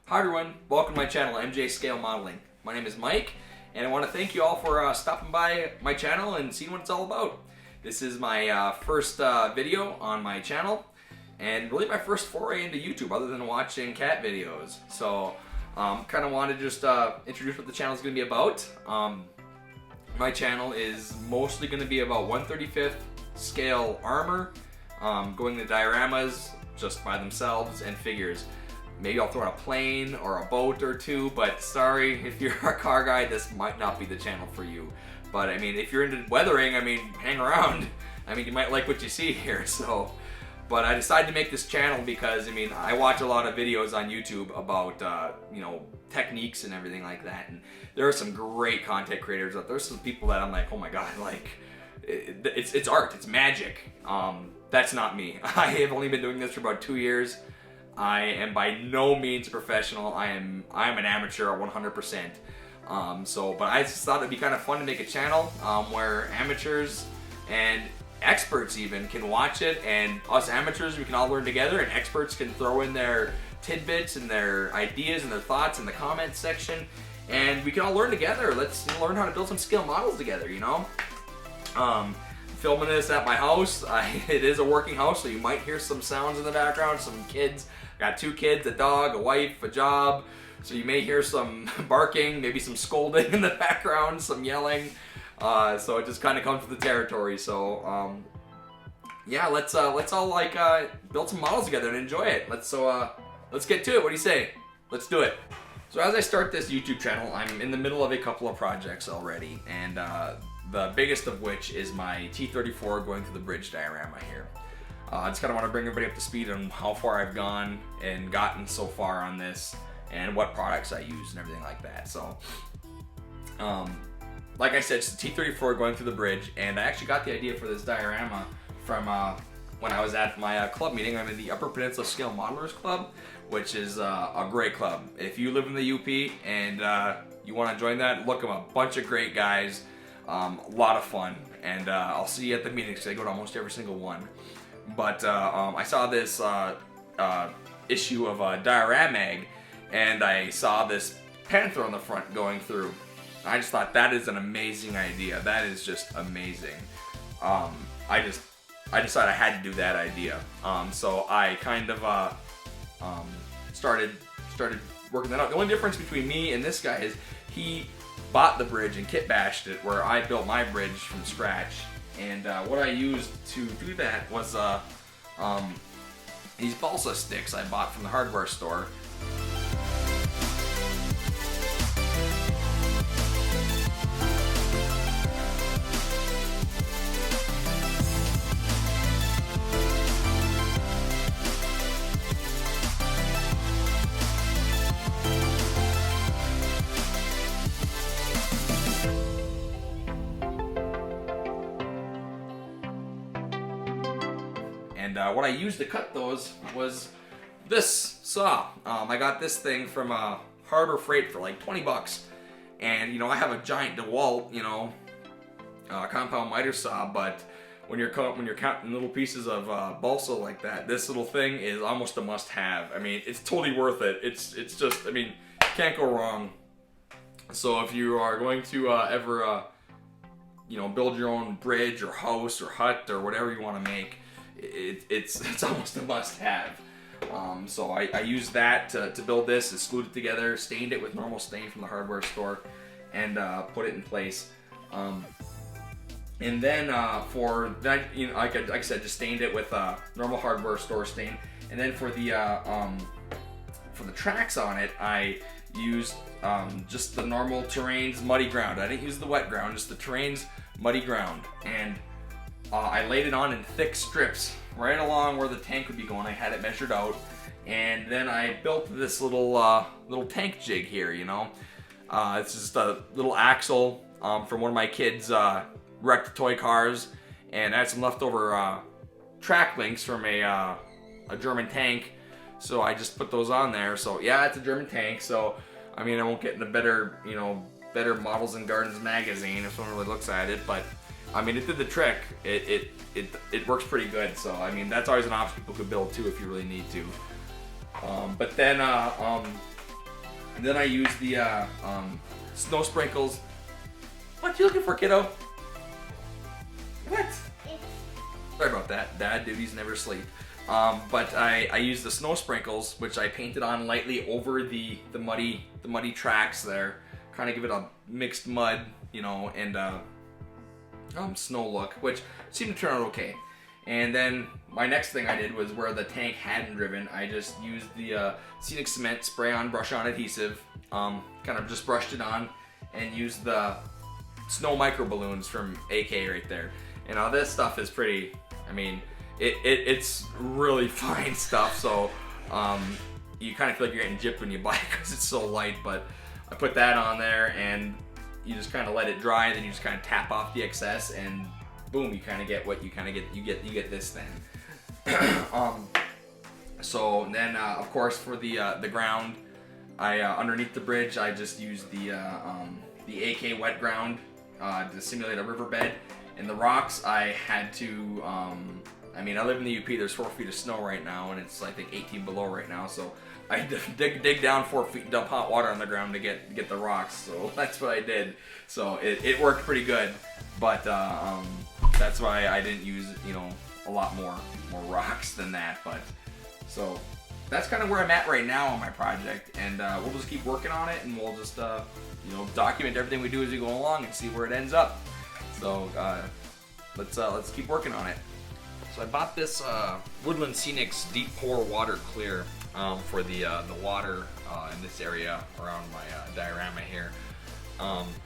Hi everyone, welcome to my channel, MJ Scale Modeling. My name is Mike, and I want to thank you all for stopping by my channel and seeing what it's all about. This is my first video on my channel, and really my first foray into YouTube other than watching cat videos. So, kind of want to just introduce what the channel is going to be about. My channel is mostly going to be about 1/35th scale armor, going to dioramas just by themselves, and figures. Maybe I'll throw in a plane or a boat or two, but sorry, if you're a car guy, this might not be the channel for you. But I mean, if you're into weathering, I mean, hang around. I mean, you might like what you see here, so. But I decided to make this channel because, I mean, I watch a lot of videos on YouTube about, you know, techniques and everything like that. And there are some great content creators out there. There's some people that I'm like, oh my God, like, it's art, it's magic. That's not me. I have only been doing this for about 2 years. I am by no means a professional. I'm an amateur at 100%. But I just thought it'd be kind of fun to make a channel where amateurs and experts even can watch it, and us amateurs, we can all learn together, and experts can throw in their tidbits and their ideas and their thoughts in the comments section, and we can all learn together. Let's learn how to build some scale models together, you know? Filming this at my house. It is a working house, so you might hear some sounds in the background, some kids. I got 2 kids, a dog, a wife, a job, so you may hear some barking, maybe some scolding in the background, some yelling. So it just kind of comes with the territory. So yeah, let's all like build some models together and enjoy it. Let's get to it. What do you say? Let's do it. So as I start this YouTube channel, I'm in the middle of a couple of projects already, and the biggest of which is my T-34 going through the bridge diorama here. I just kind of want to bring everybody up to speed on how far I've gone and gotten so far on this, and what products I use and everything like that. So, like I said, it's the T-34 going through the bridge, and I actually got the idea for this diorama from when I was at my club meeting. I'm in the Upper Peninsula Scale Modelers Club, which is a great club. If you live in the UP and you want to join that, look them up. A bunch of great guys, a lot of fun, and I'll see you at the meetings because I go to almost every single one. But I saw this issue of Diorama, and I saw this panther on the front going through. I just thought that is an amazing idea. That is just amazing. I decided I had to do that idea. So I kind of started working that out. The only difference between me and this guy is he bought the bridge and kit bashed it, where I built my bridge from scratch. And what I used to do that was these balsa sticks I bought from the hardware store. And what I used to cut those was this saw. I got this thing from Harbor Freight for like 20 bucks. And you know, I have a giant DeWalt, you know, compound miter saw, but when you're counting little pieces of balsa like that, this little thing is almost a must-have. I mean, it's totally worth it. It's just, I mean, can't go wrong. So if you are going to ever, you know, build your own bridge or house or hut or whatever you want to make, it's almost a must-have. So I used that to build this, it's glued it together, stained it with normal stain from the hardware store, and put it in place. And then for that, you know, like I said, just stained it with normal hardware store stain. And then for the tracks on it, I used just the normal terrain's muddy ground. I didn't use the wet ground, just the terrain's muddy ground. And I laid it on in thick strips right along where the tank would be going. I had it measured out, and then I built this little tank jig here. You know, it's just a little axle from one of my kids' wrecked toy cars, and I had some leftover track links from a German tank, so I just put those on there. So yeah, it's a German tank. So I mean, I won't get in the better Models and Gardens magazine if someone really looks at it, but I mean, it did the trick. It works pretty good. So I mean, that's always an option people could build too if you really need to. But then And then I use the snow sprinkles. What you looking for, kiddo? What? Sorry about that. Dad duties never sleep. But I use the snow sprinkles, which I painted on lightly over the muddy tracks there. Kind of give it a mixed mud, you know, and snow look, which seemed to turn out okay. And then my next thing I did was where the tank hadn't driven, I just used the scenic cement spray on brush on adhesive, kind of just brushed it on, and used the snow micro balloons from AK right there. And all this stuff is pretty, I mean, it's really fine stuff, so you kind of feel like you're getting gypped when you buy it because it's so light, but I put that on there and you just kind of let it dry, then you just kind of tap off the excess and boom, you kind of get what you kind of get, you get this thing. So then of course for the ground, I underneath the bridge I just used the AK wet ground to simulate a riverbed. And the rocks I had to, I mean I live in the UP, there's 4 feet of snow right now and it's I think 18 below right now, so I had to dig down 4 feet and dump hot water on the ground to get the rocks, so that's what I did. So it worked pretty good, but that's why I didn't use, you know, a lot more rocks than that. But so that's kind of where I'm at right now on my project, and we'll just keep working on it, and we'll just you know, document everything we do as we go along and see where it ends up. So let's keep working on it. So I bought this Woodland Scenics Deep Pour Water Clear for the water in this area around my diorama here.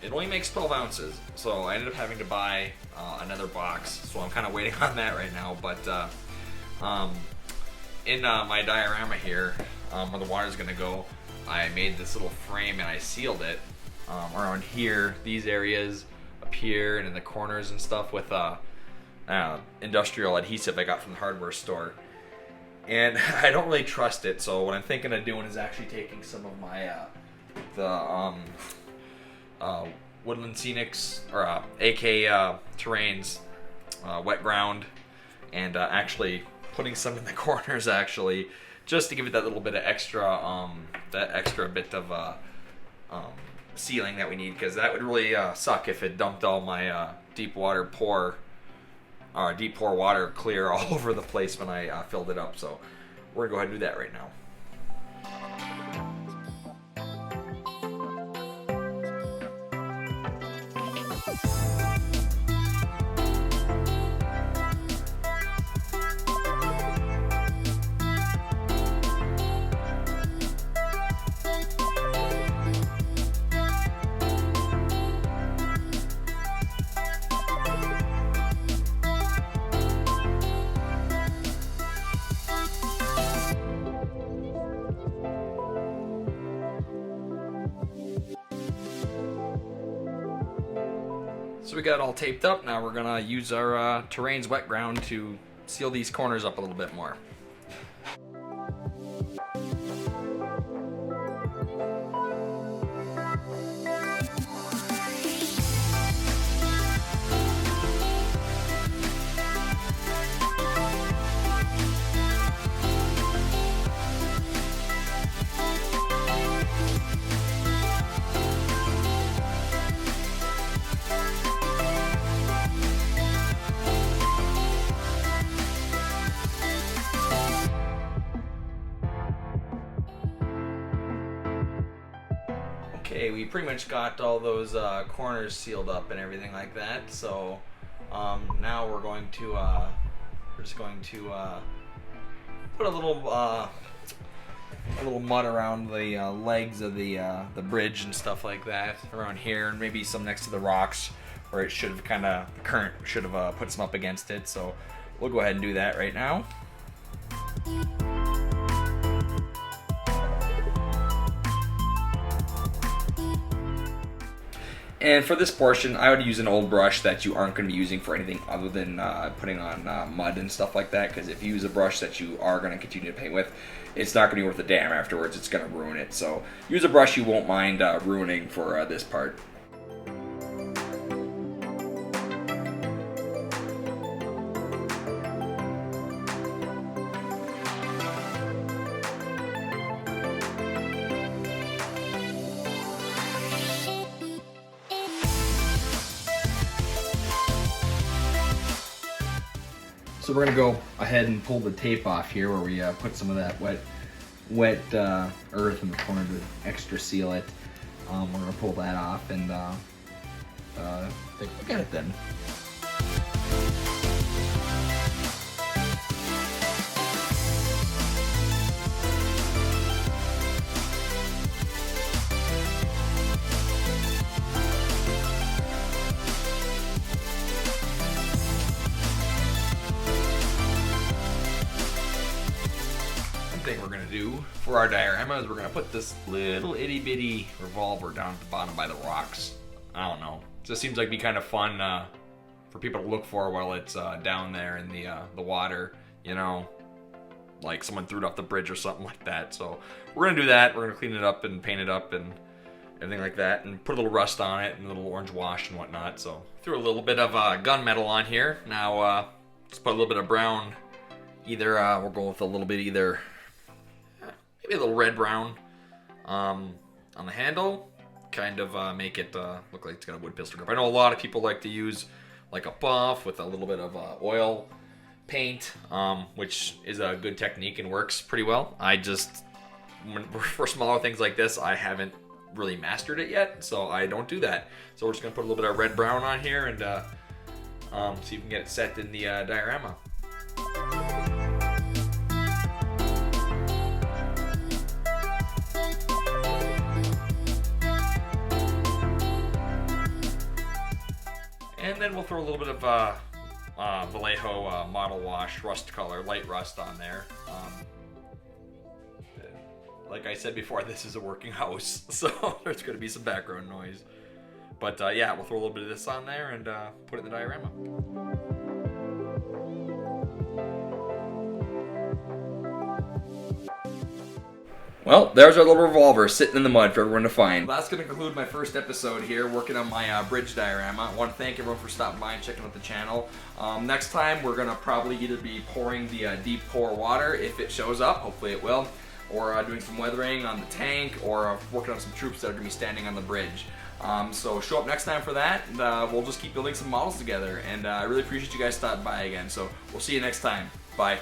It only makes 12 ounces, so I ended up having to buy another box, so I'm kind of waiting on that right now. But in my diorama here, where the water is going to go, I made this little frame and I sealed it around here, these areas, up here, and in the corners and stuff with industrial adhesive I got from the hardware store. And I don't really trust it, so what I'm thinking of doing is actually taking some of my Woodland Scenics or AK Terrains wet ground, and actually putting some in the corners actually, just to give it that little bit of extra bit of sealing that we need, because that would really suck if it dumped all my deep pour water clear all over the place when I filled it up. So we're gonna go ahead and do that right now. So we got it all taped up. Now we're gonna use our Terrains wet ground to seal these corners up a little bit more. Okay, we pretty much got all those corners sealed up and everything like that. So now we're going to put a little mud around the legs of the bridge and stuff like that around here, and maybe some next to the rocks where it should have the current should have put some up against it. So we'll go ahead and do that right now. And for this portion, I would use an old brush that you aren't going to be using for anything other than putting on mud and stuff like that, because if you use a brush that you are going to continue to paint with, it's not going to be worth the damn afterwards. It's going to ruin it. So use a brush you won't mind ruining for this part. So we're gonna go ahead and pull the tape off here where we put some of that wet earth in the corner to extra seal it. We're gonna pull that off and take a look at it then. Thing we're gonna do for our diorama is we're gonna put this little itty bitty revolver down at the bottom by the rocks. I don't know, it just seems like it'd be kind of fun for people to look for while it's down there in the water, you know, like someone threw it off the bridge or something like that. So we're gonna do that. We're gonna clean it up and paint it up and everything like that, and put a little rust on it and a little orange wash and whatnot. So threw a little bit of gunmetal on here. Now let's put a little bit of brown. Either we'll go with a little bit maybe a little red brown on the handle, kind of make it look like it's got a wood pistol grip. I know a lot of people like to use like a buff with a little bit of oil paint, which is a good technique and works pretty well. I just, for smaller things like this, I haven't really mastered it yet, so I don't do that. So we're just gonna put a little bit of red brown on here and see if we can get it set in the diorama. And then we'll throw a little bit of Vallejo model wash rust color, light rust on there. Like I said before, this is a working house, so there's going to be some background noise. But yeah, we'll throw a little bit of this on there and put it in the diorama. Well, there's our little revolver sitting in the mud for everyone to find. That's going to conclude my first episode here working on my bridge diorama. I want to thank everyone for stopping by and checking out the channel. Next time we're going to probably either be pouring the deep pour water if it shows up, hopefully it will, or doing some weathering on the tank, or working on some troops that are going to be standing on the bridge. So show up next time for that, and we'll just keep building some models together. And I really appreciate you guys stopping by again. So we'll see you next time. Bye.